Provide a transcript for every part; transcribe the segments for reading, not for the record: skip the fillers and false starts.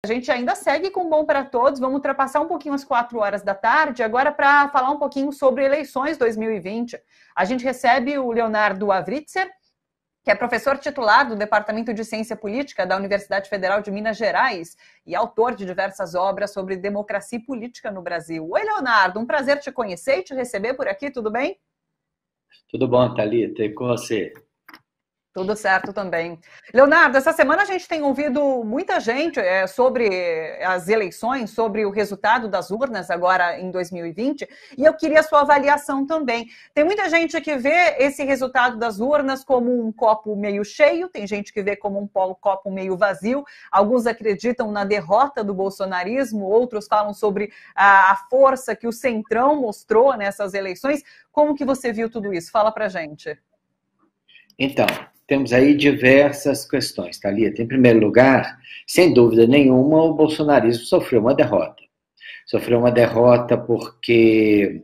A gente ainda segue com Bom para Todos, vamos ultrapassar um pouquinho as 4 horas da tarde, agora para falar um pouquinho sobre eleições 2020. A gente recebe o Leonardo Avritzer, que é professor titular do Departamento de Ciência Política da Universidade Federal de Minas Gerais e autor de diversas obras sobre democracia e política no Brasil. Oi, Leonardo, um prazer te conhecer e te receber por aqui, tudo bem? Tudo bom, Thalita? E com você? Tudo certo também. Leonardo, essa semana a gente tem ouvido muita gente sobre as eleições, sobre o resultado das urnas agora em 2020, e eu queria a sua avaliação também. Tem muita gente que vê esse resultado das urnas como um copo meio cheio, tem gente que vê como um copo meio vazio, alguns acreditam na derrota do bolsonarismo, outros falam sobre a força que o Centrão mostrou nessas eleições. Como que você viu tudo isso? Fala pra gente. Então, temos aí diversas questões, Thalita. Em primeiro lugar, sem dúvida nenhuma, o bolsonarismo sofreu uma derrota. Sofreu uma derrota porque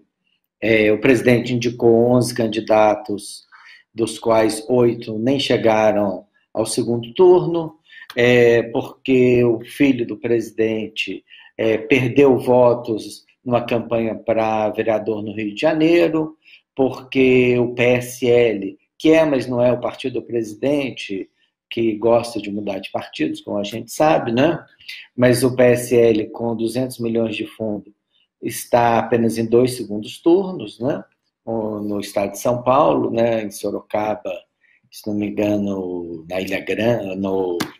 o presidente indicou 11 candidatos, dos quais 8 nem chegaram ao segundo turno, porque o filho do presidente perdeu votos numa campanha para vereador no Rio de Janeiro, porque o PSL, que mas não é o partido do presidente, que gosta de mudar de partidos, como a gente sabe, né? Mas o PSL, com 200 milhões de fundo, está apenas em 2 segundos turnos, né? No estado de São Paulo, né? Em Sorocaba, se não me engano, na Ilha Grande,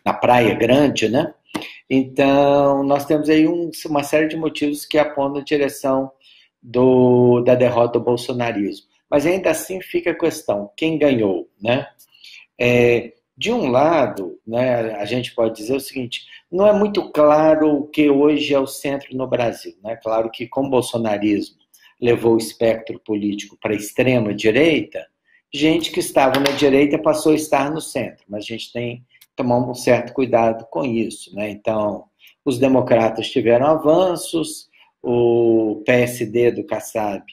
na Praia Grande, né? Então, nós temos aí uma série de motivos que apontam a direção da derrota do bolsonarismo. Mas ainda assim fica a questão, quem ganhou, né? De um lado, né, a gente pode dizer o seguinte, não é muito claro o que hoje é o centro no Brasil, né? Claro que com o bolsonarismo levou o espectro político para a extrema direita, gente que estava na direita passou a estar no centro, mas a gente tem que tomar um certo cuidado com isso, né? Então, os democratas tiveram avanços, o PSD do Kassab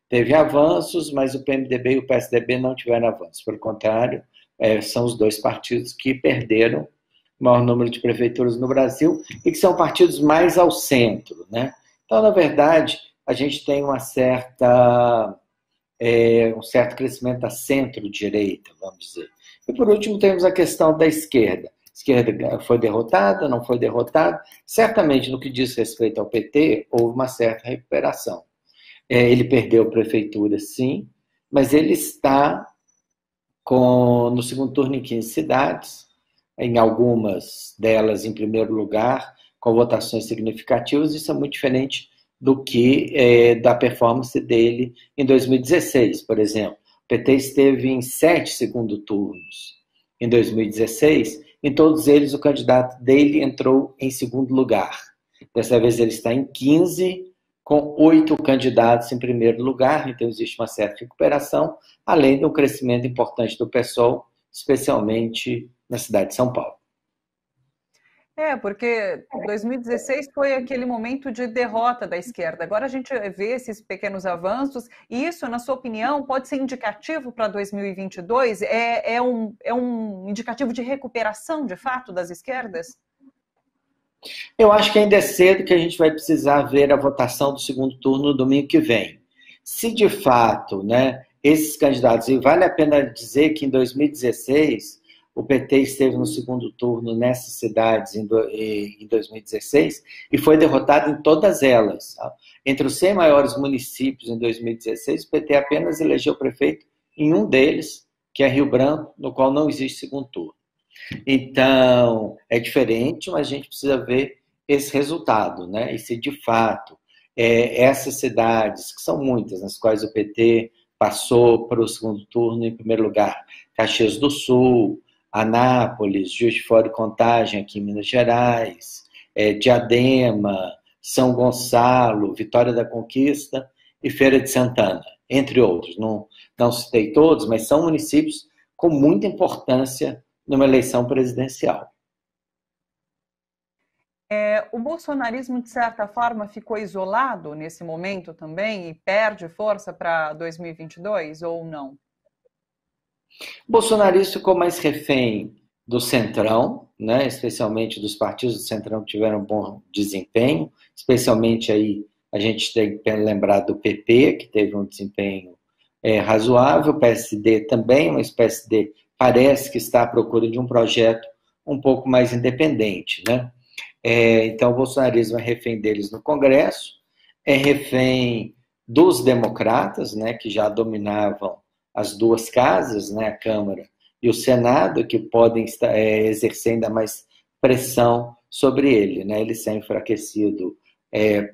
teve avanços, mas o PMDB e o PSDB não tiveram avanços. Pelo contrário, são os 2 partidos que perderam o maior número de prefeituras no Brasil e que são partidos mais ao centro, né? Então, na verdade, a gente tem um certo crescimento da centro-direita, vamos dizer. E, por último, temos a questão da esquerda. A esquerda foi derrotada, não foi derrotada? Certamente, no que diz respeito ao PT, houve uma certa recuperação. Ele perdeu prefeitura, sim, mas ele está no segundo turno em 15 cidades, em algumas delas em primeiro lugar, com votações significativas. Isso é muito diferente do que da performance dele em 2016, por exemplo. O PT esteve em 7 segundo turnos em 2016, em todos eles o candidato dele entrou em segundo lugar. Dessa vez ele está em 15, com 8 candidatos em primeiro lugar, então existe uma certa recuperação, além de um crescimento importante do PSOL, especialmente na cidade de São Paulo. Porque 2016 foi aquele momento de derrota da esquerda. Agora a gente vê esses pequenos avanços, e isso, na sua opinião, pode ser indicativo para 2022? É um indicativo de recuperação, de fato, das esquerdas? Eu acho que ainda é cedo, que a gente vai precisar ver a votação do segundo turno no domingo que vem. Se de fato, né, esses candidatos, e vale a pena dizer que em 2016 o PT esteve no segundo turno nessas cidades em 2016 e foi derrotado em todas elas. Entre os 100 maiores municípios em 2016, o PT apenas elegeu prefeito em um deles, que é Rio Branco, no qual não existe segundo turno. Então, é diferente, mas a gente precisa ver esse resultado, né? E se de fato essas cidades, que são muitas, nas quais o PT passou para o segundo turno em primeiro lugar, Caxias do Sul, Anápolis, Juiz de Fora e Contagem, aqui em Minas Gerais, Diadema, São Gonçalo, Vitória da Conquista e Feira de Santana, entre outros. Não citei todos, mas são municípios com muita importância numa eleição presidencial. O bolsonarismo, de certa forma, ficou isolado nesse momento também e perde força para 2022 ou não? O bolsonarismo ficou mais refém do Centrão, né, especialmente dos partidos do Centrão que tiveram bom desempenho, especialmente aí a gente tem que lembrar do PP, que teve um desempenho razoável, o PSD também, mas o PSD parece que está à procura de um projeto um pouco mais independente, né? Então, o bolsonarismo é refém deles no Congresso, é refém dos democratas, né, que já dominavam as duas casas, né, a Câmara e o Senado, que podem exercer ainda mais pressão sobre ele, né? Ele se é enfraquecido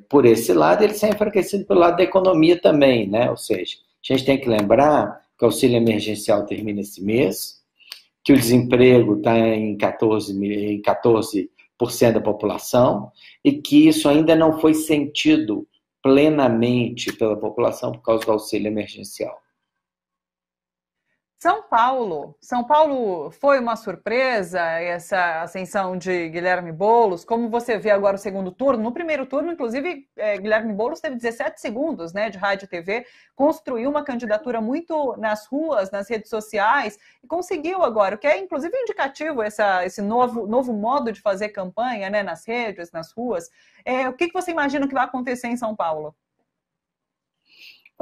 por esse lado, ele se é enfraquecido pelo lado da economia também, né? Ou seja, a gente tem que lembrar que o auxílio emergencial termina esse mês, que o desemprego está em 14% da população e que isso ainda não foi sentido plenamente pela população por causa do auxílio emergencial. São Paulo foi uma surpresa essa ascensão de Guilherme Boulos. Como você vê agora o segundo turno? No primeiro turno, inclusive, Guilherme Boulos teve 17 segundos, né, de rádio e TV, construiu uma candidatura muito nas ruas, nas redes sociais, e conseguiu agora, o que é inclusive indicativo esse novo modo de fazer campanha, né, nas redes, nas ruas. O que você imagina que vai acontecer em São Paulo?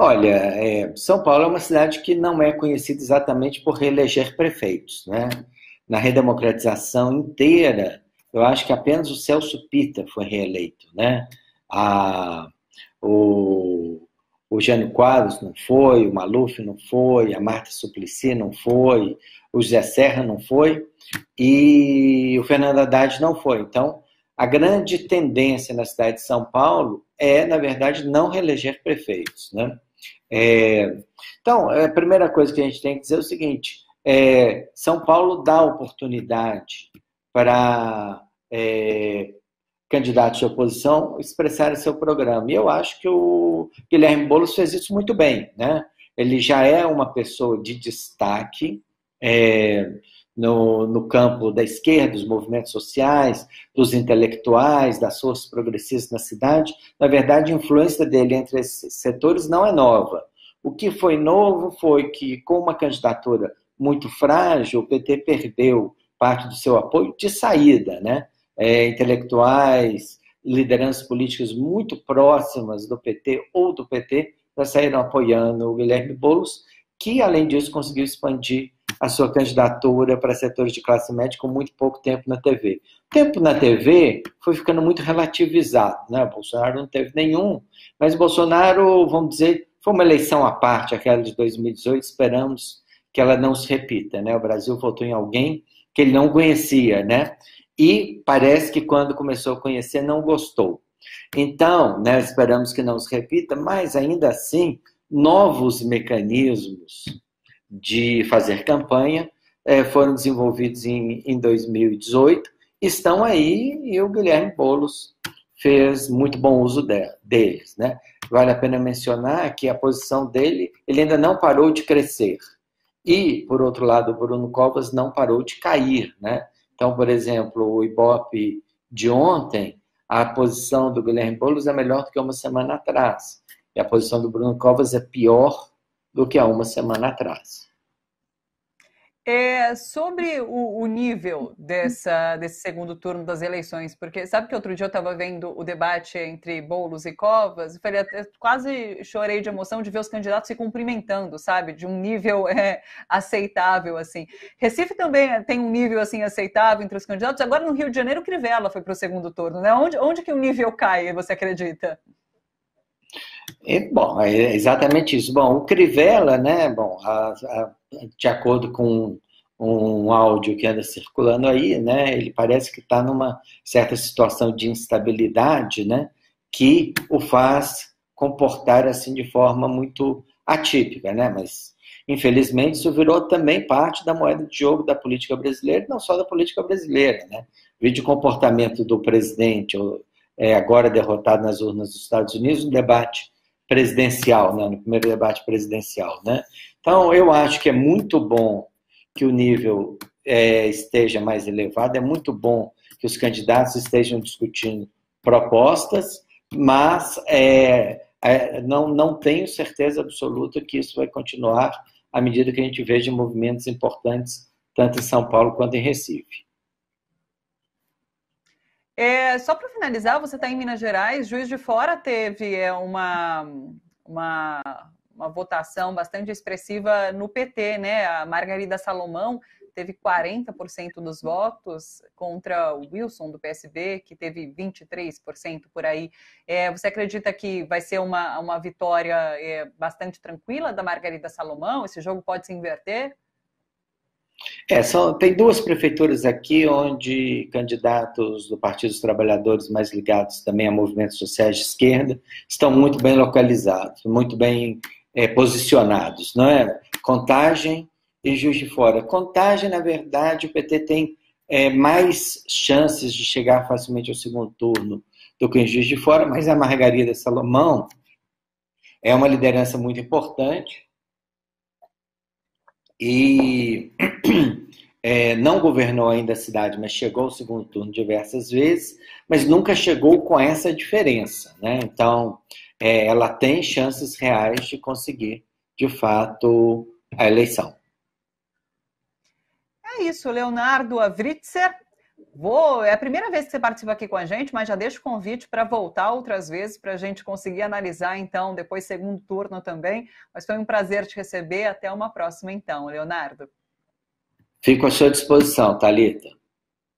Olha, São Paulo é uma cidade que não é conhecida exatamente por reeleger prefeitos, né? Na redemocratização inteira, eu acho que apenas o Celso Pitta foi reeleito, né? O Jânio Quadros não foi, o Maluf não foi, a Marta Suplicy não foi, o José Serra não foi e o Fernando Haddad não foi. Então, a grande tendência na cidade de São Paulo é, na verdade, não reeleger prefeitos, né? Então, a primeira coisa que a gente tem que dizer é o seguinte: São Paulo dá oportunidade para candidatos de oposição expressarem seu programa. E eu acho que o Guilherme Boulos fez isso muito bem, né? Ele já é uma pessoa de destaque no campo da esquerda, dos movimentos sociais, dos intelectuais, das forças progressistas na cidade. Na verdade, a influência dele entre esses setores não é nova. O que foi novo foi que, com uma candidatura muito frágil, o PT perdeu parte do seu apoio de saída, né? Intelectuais, lideranças políticas muito próximas do PT ou do PT já saíram apoiando o Guilherme Boulos, que, além disso, conseguiu expandir a sua candidatura para setores de classe média com muito pouco tempo na TV. O tempo na TV foi ficando muito relativizado, né? O Bolsonaro não teve nenhum, mas o Bolsonaro, vamos dizer, foi uma eleição à parte, aquela de 2018, esperamos que ela não se repita, né? O Brasil votou em alguém que ele não conhecia, né? E parece que quando começou a conhecer, não gostou. Então, né, esperamos que não se repita, mas ainda assim, novos mecanismos de fazer campanha foram desenvolvidos em 2018, estão aí e o Guilherme Boulos fez muito bom uso deles, né? Vale a pena mencionar que a posição dele, ele ainda não parou de crescer. E, por outro lado, o Bruno Covas não parou de cair, né? Então, por exemplo, o Ibope de ontem, a posição do Guilherme Boulos é melhor do que uma semana atrás. E a posição do Bruno Covas é pior do que há uma semana atrás. Sobre o nível desse segundo turno das eleições, porque sabe que outro dia eu estava vendo o debate entre Boulos e Covas, e falei, quase chorei de emoção de ver os candidatos se cumprimentando, sabe, de um nível aceitável, assim. Recife também tem um nível, assim, aceitável entre os candidatos. Agora, no Rio de Janeiro, o Crivella foi para o segundo turno, né? Onde que o nível cai, você acredita? Bom, é exatamente isso. Bom, o Crivella, né, de acordo com um áudio que anda circulando aí, né, ele parece que está numa certa situação de instabilidade, né, que o faz comportar assim de forma muito atípica, né, mas infelizmente isso virou também parte da moeda de jogo da política brasileira, não só da política brasileira, né, vídeo comportamento do presidente, agora derrotado nas urnas dos Estados Unidos, no debate presidencial, né, no primeiro debate presidencial, né? Então, eu acho que é muito bom que o nível esteja mais elevado, é muito bom que os candidatos estejam discutindo propostas, mas não tenho certeza absoluta que isso vai continuar à medida que a gente veja movimentos importantes tanto em São Paulo quanto em Recife. Só para finalizar, você está em Minas Gerais, Juiz de Fora teve uma votação bastante expressiva no PT, né? A Margarida Salomão teve 40% dos votos contra o Wilson, do PSB, que teve 23% por aí. Você acredita que vai ser uma vitória bastante tranquila da Margarida Salomão? Esse jogo pode se inverter? Tem duas prefeituras aqui onde candidatos do Partido dos Trabalhadores mais ligados também a movimentos sociais de esquerda estão muito bem localizados, muito bem posicionados, não é? Contagem e Juiz de Fora. Contagem, na verdade, o PT tem mais chances de chegar facilmente ao segundo turno do que em Juiz de Fora, mas a Margarida Salomão é uma liderança muito importante e não governou ainda a cidade, mas chegou ao segundo turno diversas vezes, mas nunca chegou com essa diferença, né? Então, ela tem chances reais de conseguir, de fato, a eleição. É isso, Leonardo Avritzer. É a primeira vez que você participa aqui com a gente, mas já deixo o convite para voltar outras vezes, para a gente conseguir analisar, então, depois segundo turno também. Mas foi um prazer te receber. Até uma próxima, então, Leonardo. Fico à sua disposição, Thalita.